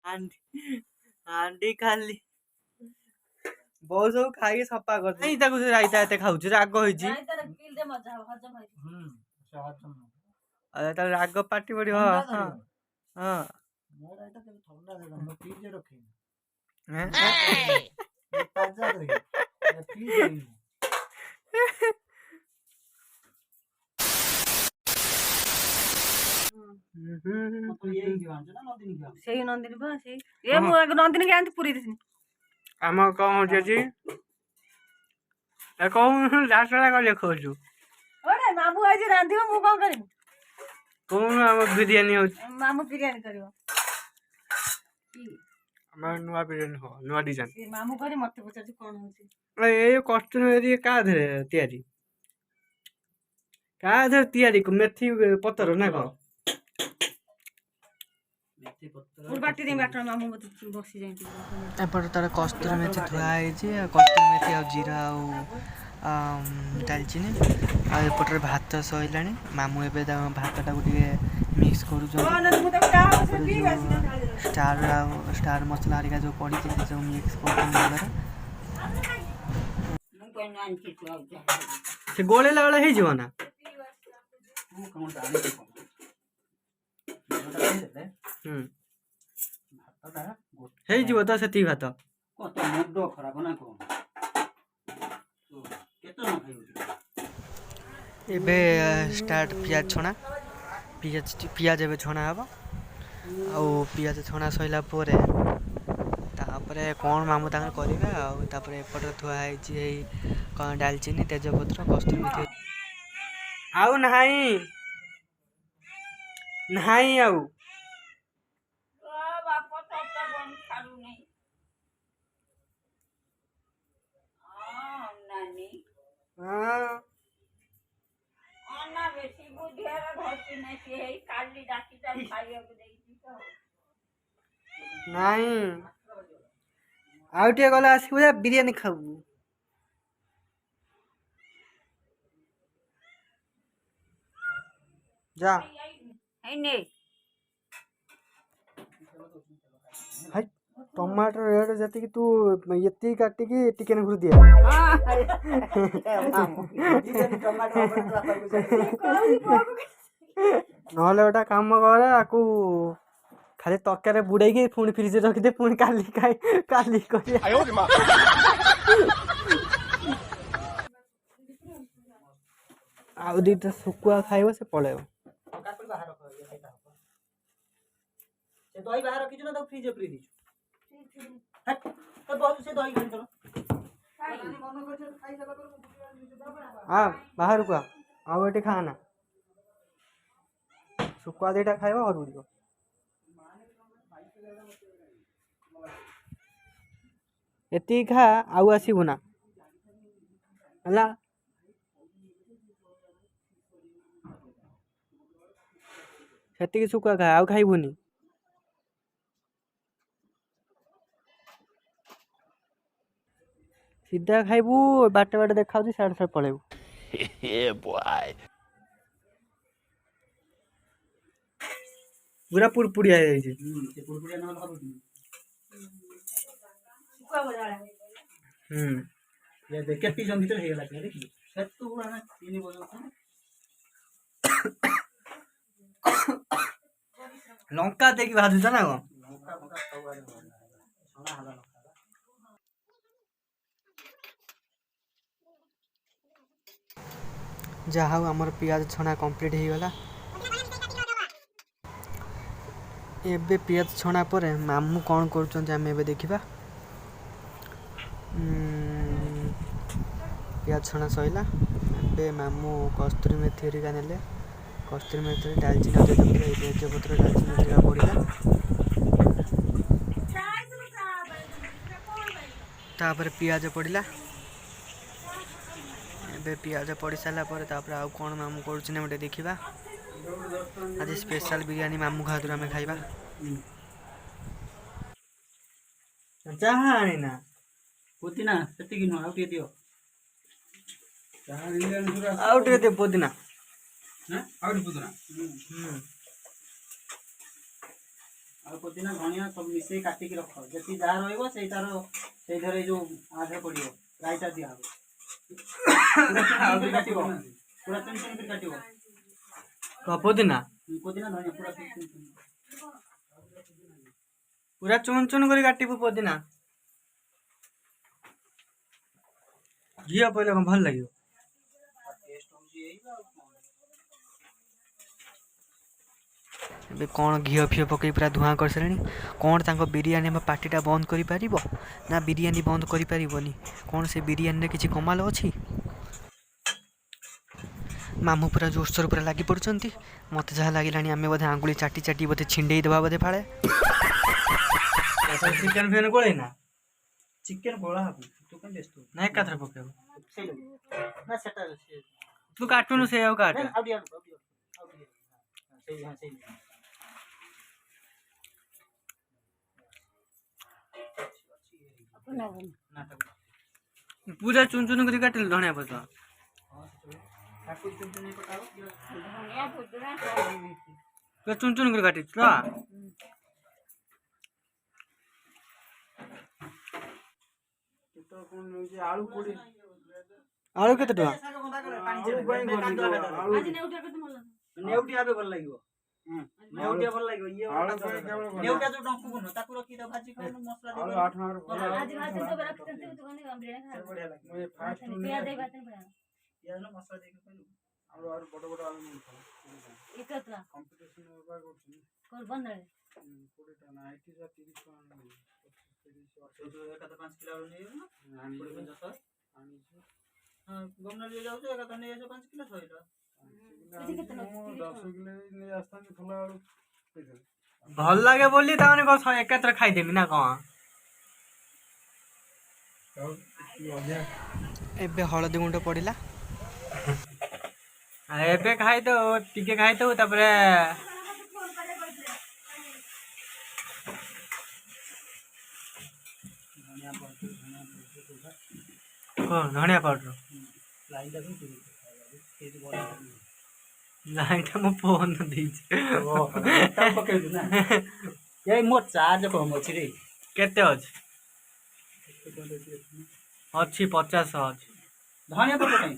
हांडी हांडी खाली बहुत सब खाई सफा कर नहीं ताको से राइता एते खाउछ राग होइछि राइता किल दे मजा हजम होइछि से हजम अरे त राग पाटी बडी हां हां मोर राइता के ठंडा दे हम फ्रिज रखे हैं ताजा दे फ्रिज है ସେଇ ନନ୍ଦିନୀ ବା ସେଇ ଏ ମୁଁ ନନ୍ଦିନୀ କି ଆଣିଛି ପୁରୀ ଦେଇଥିଲି ଆମ କଣ ହଉଛି ଆଜି ଏ କଣ ଲାଷ୍ଟଟା କଣ ଲେଖଉଛୁ ଓରେ ମାମୁ ଆଜି ରାନ୍ଧିବ ମୁଁ କଣ କରିବି କଣ ଆମ ବିରିୟାନୀ ହଉଛି ମାମୁ ବିରିୟାନୀ କରିବ ଆମର ନୂଆ ବିରିୟାନୀ ହବ ନୂଆ ଡିଜାଇନ ମାମୁ କରି ମତେ ପଚାରୁଛି କଣ ହଉଛି ଏ କଷ୍ଟୁରୀ କାହା ଧରେ ତିଆରି କାହା ଧରେ ତିଆରି ମେଥି ପତ୍ର ନା କଣ एपटे तार कस्तूरी मेथी धुआई कस्तूरी मेथी आ जीरा डालचीनी आपटे भात सैला मामू ए भात टाक मिक्स कर स्टार मसला हरिका जो पड़ी सब मिक्स कर गोलेला बेला हो ना ହେଇଯିବ ତ ସେତିକି ଭାତ ଏବେ ଷ୍ଟାର୍ଟ ପିଆଜ ଛଣା ପିଆଜ ଏବେ ଛଣା ହେବ ଆଉ ପିଆଜ ଛଣା ସରିଲା ପରେ ତାପରେ କ'ଣ ମାମୁଁ ତାଙ୍କର କରିବେ ଆଉ ତାପରେ ଏପଟେ ଥୁଆ ହେଇଛି ଏଇ କ'ଣ ଡାଲଚିନି ତେଜପତ୍ର କସ୍ତୁରୀ ମେଥି ଆଉ ନାହିଁ ନାହିଁ ଆଉ ନାଇଁ ଆଉ ଟିକେ ଗଲେ ଆସିବୁ ଯେ ବିରିୟାନୀ ଖାଇବୁ जा टमाटर रेट जति तू ये काटिकी टिकेन घुर दिया नहले गोटा काम कर आकू खाली तरकारी बुड़े पुणी फ्रिज रखिदे पुणी काली खाई काली आउ दीटा सुकुआ खाइब से पळेब दही बाहर रखी ना तो फ्रिज फ्री दी तो बहुत से दही खाई चलो हां बाहर को आउ एटी खाना सुकुआ देटा खाइबा और उड़ियो एती खा आउ आसीबु ना हला सेती सुकुआ खा आउ खाइबुनी सीधा खाइबू बाटे बाटे देखा साढ़े साढ़े पलैबू पूरा पुड़पुड़िया लंका देखी भाजुच ना कौन जहा आमर पियाज छना कंप्लीट हो गला एबे पियाज छना पर मामू कौन कर देखा पियाज छना सैला ए मामू कस्तूरी मेथी हरिका नेले कस्तूरी मेथी डालचीनी तेजपत्र डालचीनी जीरा पड़ा तापर पियाज पड़ा ए पियाज पड़ सारा पर आउ कौन मामू कर देखा आज स्पेशल बिरयानी मामू खातर आम खाइबा ना पुदीना सेतिकी न आउ दियो आउ दे पुदीना हैं आउ पुदीना पुदीना धनिया सब मिसई काटिक रख जी जहाँ रहीतार से जो आधे पड़ो रायता दिया पूरा चुन चुन काट पुदीना पुदीना धनिया पूरा चुन चुन कर काटबू पुदीना घी पहले कौन भल लगे ଏବେ କ'ଣ ଘିଅ ଫିଅ ପକେଇ ପୁରା ଧୂଆଁ କରିସାରିଲେଣି। କ'ଣ ତାଙ୍କ ବିରିୟାନୀ ଆମ ପାଟିଟା ବନ୍ଦ କରିପାରିବ ନା ବିରିୟାନୀ ବନ୍ଦ କରିପାରିବନି? କ'ଣ ସେ ବିରିୟାନୀରେ କିଛି କମାଲ ଅଛି? ମାମୁଁ ପୁରା ଜୋରସୋର ପୁରା ଲାଗି ପଡ଼ୁଛନ୍ତି। ମୋତେ ଯାହା ଲାଗିଲାଣି ଆମେ ବୋଧେ ଆଙ୍ଗୁଳି ଚାଟି ଚାଟି ବୋଧେ ଛିଣ୍ଡେଇ ଦେବା ବୋଧେ ଫାଳେ। ଚିକେନ ଫିକେନ ଗୋଳେଇ ନା चिकेन गोला हबो तू कन व्यस्त ना एकाथरे पकेबो ना सेटा तू काटुनु से आउ काट आउडी सही हां सही पूरा चुन चुन करी काटिल धनिया पत्ता काटू चुन चुन कटाओ धनिया पुदीना तो चुन चुन करी काटिल तो आलू कोड़ी आलू केते टका नेउटिया बे भल लागिवो नेउटिया भल लागिवो ये नेउटिया जो डंकु गुनो ताकु रखी द भाजी खाउ मसला दे आलू 8 नंबर आज भाजी सब रखते तू दुकान अमरेना खा बढ़िया लागे मैं फास्ट पिया दे बात पड़ा पियाज ना मसला दे के कहलु और बड़ बड़ आलू नहीं खाओ एकत्रा कंपटीशन होबा कर बंदळे 20 टा ना 80 जा 30 टा नहीं 30 जो 5 किलो आलू नहीं ना 50 आनी हां गमना ले जाओ तो एक नहीं 5 किलो सहीला 10 किलो नहीं आस्ता नहीं थोड़ा आलू भल लागे बोली ताने को एकात्र खाई देमी ना कहाँ एबे हळदी गुंड पड़िला एबे खाई तो टिके खाई तो तापरे धनिया पाउडर लाइट मो फोन देछि ता पके ना ये मो चार्ज कम अछि रे केते अछि 50 अछि धनिया पाउडर नहीं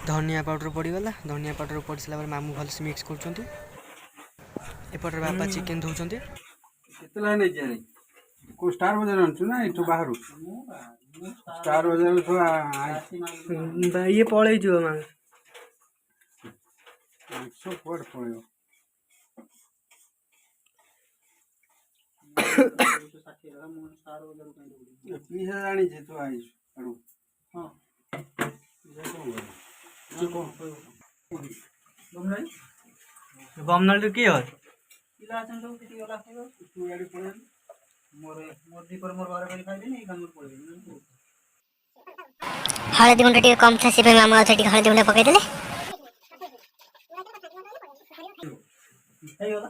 धनिया पाउडर पड़ी गला धनिया पाउडर पड़ सला पर मामू भल से मिक्स करछंती एपटर बाबा चिकन धोउछंती केतला नै जाने को स्टार बजार आनछु ना इठो बाहरु स्टार बजार थोड़ा ये पळै जो मा सो पड़ पड़ो पीसा जानी छे तो आइस अरु हां बमनल के हो इला चन सब किति गला खाइबो तू गाड़ी पड़े मोर दी पर मोर बारे खाइ दे नहीं काम पड़े हळदी गुंड टिके कम था से मामा टिके हळदी गुंड पकाई देले खाइयोला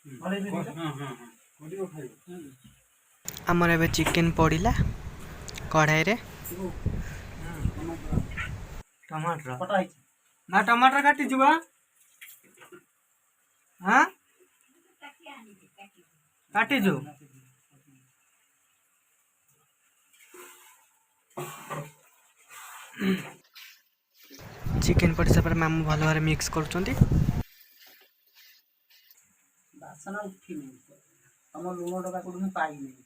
भले भी हां हां हां कोडियो खाइबो हमर एबे चिकन पड़िला कढ़ाई रे टमाटर पटाई ना टमाटर काटी जुबा हां काटी जो चिकन पड़ सब मामू भल भारे मिक्स करछंती बासना उठी नहीं हम लुण डबा कोड में पाई नहीं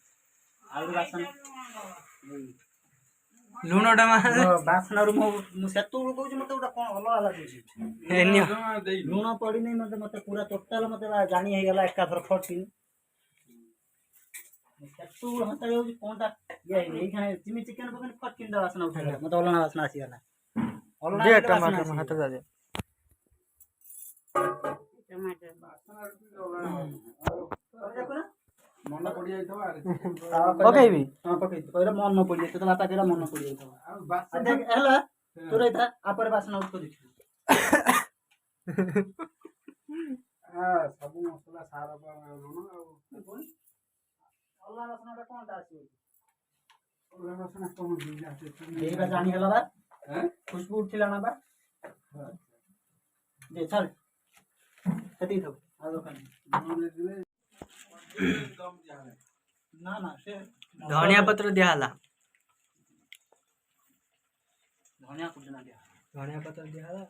आलू बासन लुण डमा बासना रु मु सेतु कहू छी मते उटा कोन अलग अलग छी एनियो लुण पड़ी नहीं मते पूरा टोटल मते जानी हे गेला एका थर फटी सेतु हता हो कोनटा ये खाने चिमी चिकन पकन फटकिन द बासना उठा गला मते अलना बासना आसी गला दे टमाटर हाथ दे दे टमाटर बासना देखो ना मन पड़ी जाइतो आरे पकाइबी हां पकई पहिला मन न पड़ी तो बापा केरा मन न पड़ी जाइतो बासना देख हला तू रहिता आपर बासना उठ देखि हां सब मसला सारा लुण आ अल्लाह बासना कोनटा आसी बासना कोन दिन जाते एबा जानी हला बा हैं खुशबू उठिला ना बा दे चल कति थो आलो खाने ना ना से धनिया पत्र दिया हला धनिया कुछ ना दिया धनिया पत्र दिया हला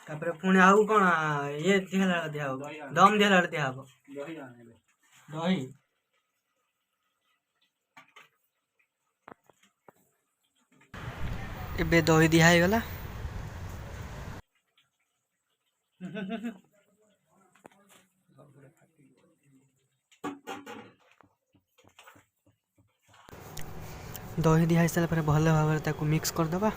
तापर पुणी आउ कौन ये दिया हो दम दिया दिया हो दही आने दही एबे दही दिया है गला दही दिया सारा पर भल भाव मिक्स करदबा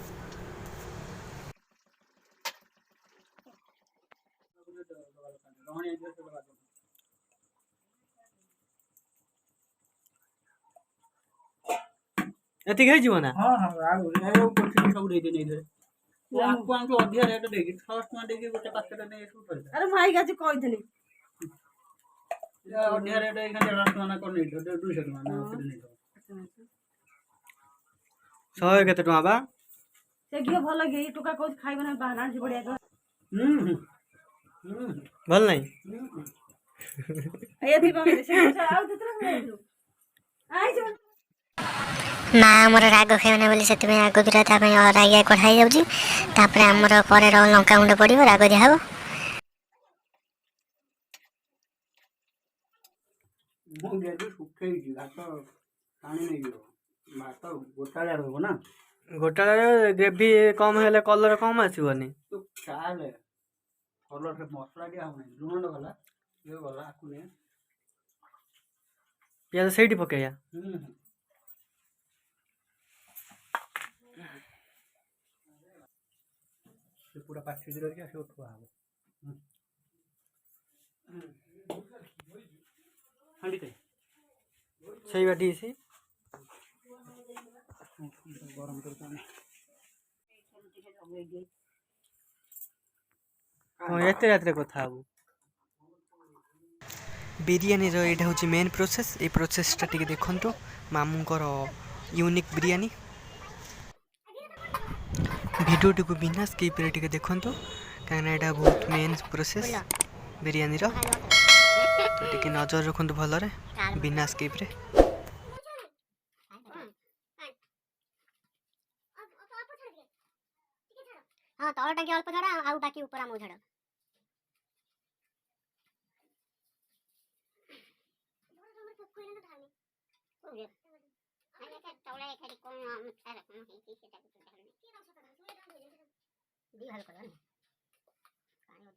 एतिक हो ना हाँ हाँ आगो एगो कोठी सब दे देने इधर वो आपको हमको अधिया रेट देगी फर्स्ट में देगी गोटे पैकेट नहीं शुरू कर अरे भाई गाजी कहिथिली या अधिया रेट एखान 1.5 टका कर नहीं दो 200 टका ना नहीं दो 100 केते टका बा से घियो भल घी टुका कोच खाइबे ना बाहर आंटी बढ़िया तो भल नहीं ए थी बामे से आउ तेतरा खाइलु आई जो ମା ଆମର ରାଗ ଖାଇବନି ବୋଲି ସେଥିପାଇଁ ଆଗ ଦୁରା ତା ପାଇଁ ରାଇଆ କଢ଼ା ହେଇଯାଉଛି ତାପରେ ଆମର ପରେ ଲଙ୍କା ଗୁଣ୍ଡ ପଡ଼ିବ ରାଗ ଦିଆହବ ମୁଁ ଯେହେତୁ ଶୁଖେଇଛି ଭାତ ପାଣି ନେଇଯିବ ଭାତ ଗୋଟାଳିଆ ରହିବ ନା ଗୋଟାଳେ ଗ୍ରେଭି କମ ହେଲେ କଲର କମ ଆସିବନି ତୁ ଚାଲେ କଲର ମସଲା ଦିଆ ହବନି ଲୁଣ ଗଲା ଇଏ ଗଲା ଆକୁ ନେ ପିଆଜ ସେଇଠି ପକେଇବା ସେ ପୁରା ପାଚି ରହିକି ଆସିବ ଥୁଆ ହବ ହାଣ୍ଡିଟେ ସେଇ ବାଟି ସେ ଗରମ କରିକି ହଁ ଏତେ ରାତିରେ କଥା ହବୁ ବିରିୟାନୀର ଏଇଟା ହେଉଛି ମେନ୍ ପ୍ରୋସେସ୍ ଏଇ ପ୍ରୋସେସ୍ଟା ଟିକେ ଦେଖନ୍ତୁ ମାମୁଙ୍କର ୟୁନିକ୍ ବିରିୟାନୀ ଭିଡ଼ିଓଟିକୁ ବିନା ସ୍କିପ୍ରେ ଟିକେ ଦେଖନ୍ତୁ କାହିଁକିନା ଏଇଟା ବହୁତ ମେନ୍ ପ୍ରୋସେସ୍ ବିରିୟାନୀର ତ ଟିକେ ନଜର ରଖନ୍ତୁ ଭଲରେ ବିନା ସ୍କିପ୍ରେ ହଁ ତଳ ଟାଙ୍କି ଅଳ୍ପ ଛାଡ଼ ଆଉ ବାକି ଉପର ଆମକୁ ଛାଡ଼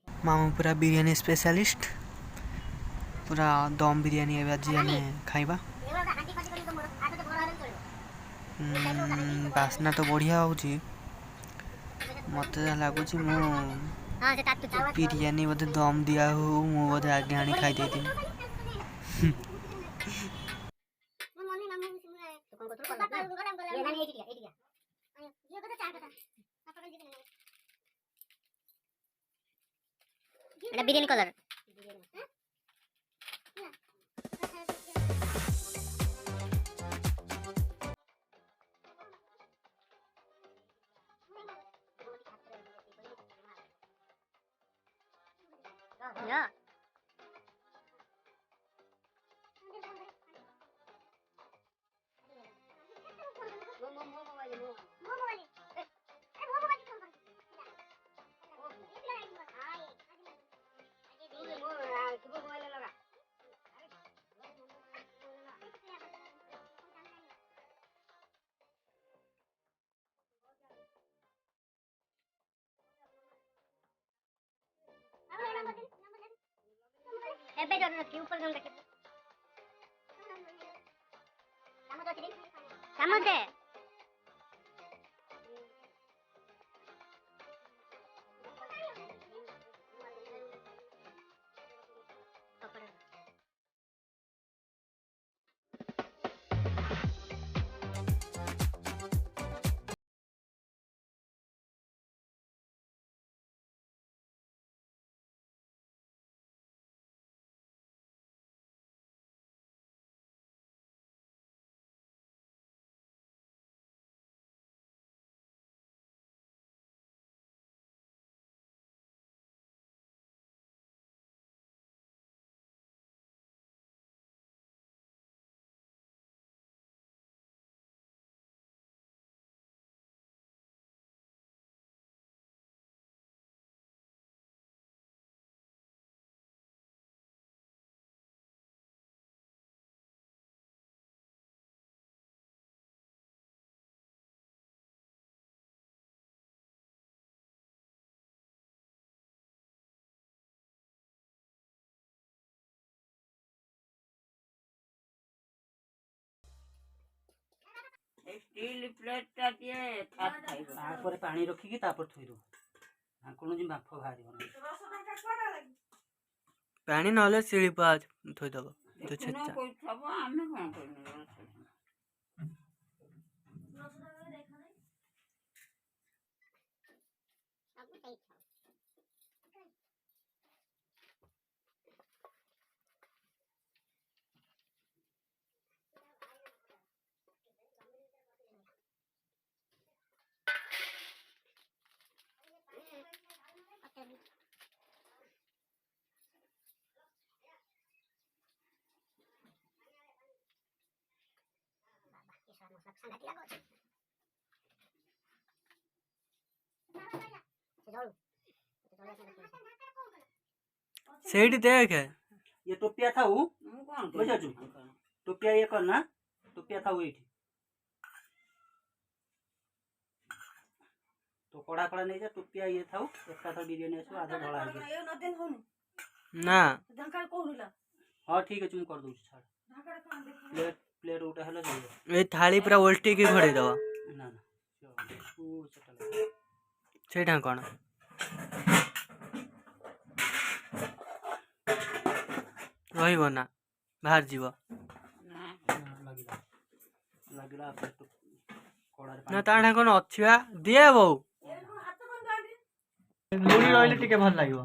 मामू पूरा बिरयानी स्पेशलिस्ट पूरा दम बिरयानी आज आम खाइबा बास्ना तो बढ़िया होची मत लगुच मु बिरयानी बोधे दम दिया हो मु बोधे आगे आनी खाई देती बिरयानी कलर Yeah. ଏବେ ଜଣ ରଖି ଉପରେ ଜଣ ରଖି ଚାମଚ ଦେ स्टील प्लेट टा टिए फाट खाइबो तापर पानी रखिकी तापर थोइ दो कोनो जी बाफ बाहरिबो पानी नहले शिली पाज थोइदब तो छेचा कोइ छबो आमे कोन करनु सेठी देख ये टोपिया था वो बुझा छु टोपिया ये करना टोपिया था वो एठी तो कड़ा कड़ा नहीं जा टोपिया ये था एकटा था बिरयानी आछो आधा ढळा है यो न देन होनी ना ढंकार कोहुला हां ठीक है तुम कर दो छाड़ ढंकार कोन देख प्लेट प्लेट उठा हला जाइए ए थाली पूरा उल्टी की घोड़े दवा ना ना ओ चटल सेठा कौन रहिबो ना बाहर जीव लागिला लागिला तो कड़ा ना ताणा कौन अच्छी बा दिए बो हाथ कोन गाडी लुणी रहले टिके भल लागिबो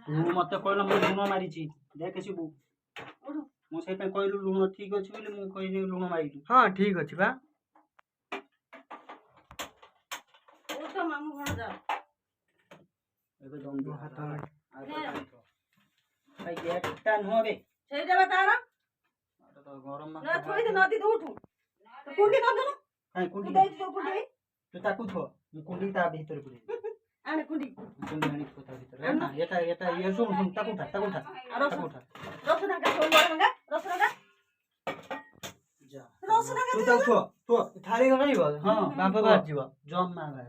तू मते कहला मु लुण मारी छी देखिसी बु मु से पे कहलु लुण ठीक अछि बोली मु कहि जे लुण मारिलु हां ठीक अछि बा ओ तो मामू घर जा एबे दम दो हाथ भाई गेटटा न बे सेई देबा तारा तो गरम ना थोई दे नदी दे उठू तो कुंडी न दनु काई तू कुंडी दे जो कुंडी तो ताकू थो मु कुंडी ता भीतर पुरे आने कुंडी कुंडी आनी थो ता भीतर ना एटा ये सुन सुन ताकू उठा रस ताकू उठा रस ढंका सोन बड़ंगा रस ढंका जा रस ढंका तू ताकू तो थाली गइबो हां बाप बाहर जीव जम मांगा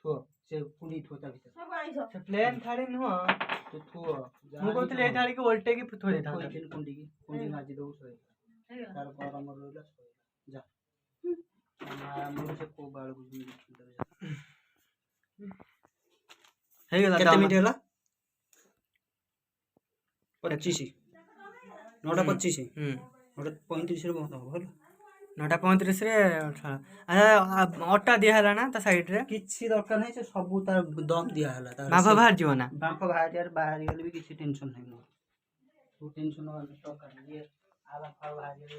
थो से कुंडी थो ता भीतर सब आइसो से प्लेन थाली नुह तो थो मु कहतले ए थाली के उल्टे की थोड़ी था कोई कुंडी माजी दो सोए तार गरम रोइला सोए जा मुझे को बाल बुझ हे गेला केते मिनिट होला 25 9टा 25 9टा 35 रे बंद हो होला 9:35 रे अट्टा दिया हला ना ता साइड रे किछि दरकार नै से सब तार दम दिया हला तार बाप बाहर जीव ना बाप बाहर यार बाहर गेले भी किछि टेंशन नै मोर तू टेंशन न स्टॉक कर ये आला फा बाहर गेले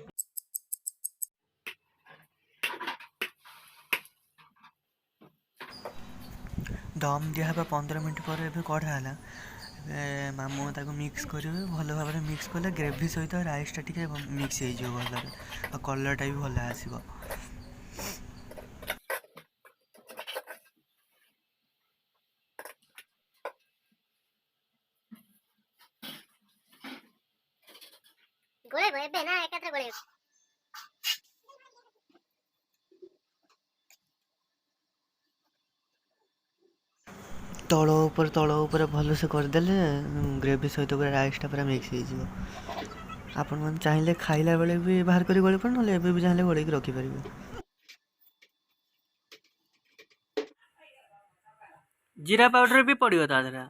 दम दिया हबा 15 मिनट पर एबे कढ़ा हला मामू ताको मिक्स करिवे भल भाव मिक्स कले ग्रेवी सहित राइसटा टिके मिक्स हो जो भल आ कलरटा भी भल आसीबो गोळे भए बे ना एकत्र गोळे तल ऊपर भल से करदेले ग्रेवी सहित पूरा राइसटा पूरा मिक्स हो आपण मन चाहिए खाइला बेले भी बाहर करी गोळे पण नले एबे भी चाहिए गोळे की रखी परिबे जीरा पाउडर भी पड़ियो ता दरा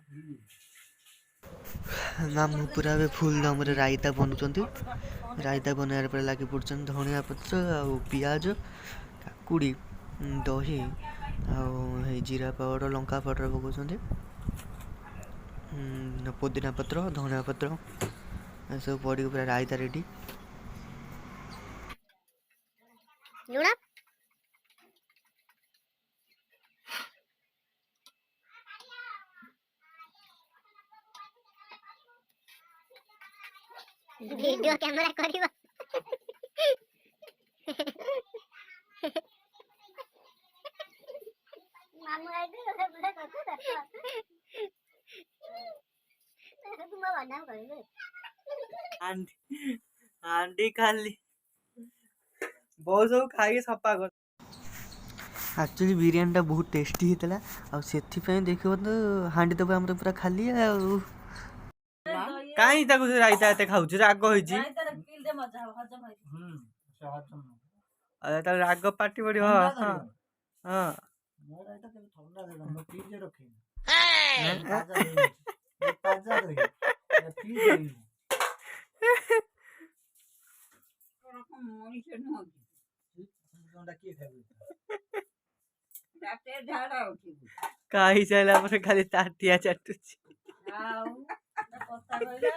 मामू पूरा भी फुल दम रे रायता बनुचंती रायता बनार पर लागी पड़छन धनिया पत्र आ प्याज काकुड़ी दही आ जीरा पाउडर लंका पाउडर पकाउछंती पुदीना पत्र धनिया पत्र सब पड़ी पूरा रायता रेडी लुणा वीडियो कैमरा करियो मामू आइदे ओसे बुढा कतो त तुम भन्ना गरिबे आंडी खाली बहुत सब खाई सफा कर एक्चुअली बिरयानी बहुत टेस्टी होता आ से देखो तो हांडी तो हम पूरा खाली कहीं रायता एत खाऊ राग हो किल दे मजा हजम होई से हजम ତାର ରାଗ ପାଟି ପଡିବ। ହଁ ହଁ ମୋର ଏଇଟା କେବେ ଥଣ୍ଡା ଦେଲା ମୁଁ ଫ୍ରିଜରେ ରଖିନି ତାଜା ଦହି ତାଜା ଦହି ଫ୍ରିଜ ଦହି ମଣିଷ ନୁହଁ କିଏ ଖାଇବ ରାତେ ଝାଡା ଉଠିବୁ ଖାଇ ସାରିଲା ପରେ ଖାଲି ତାଟିଆ ଚାଟୁଛି। ଆଉ କଥା କହିଲା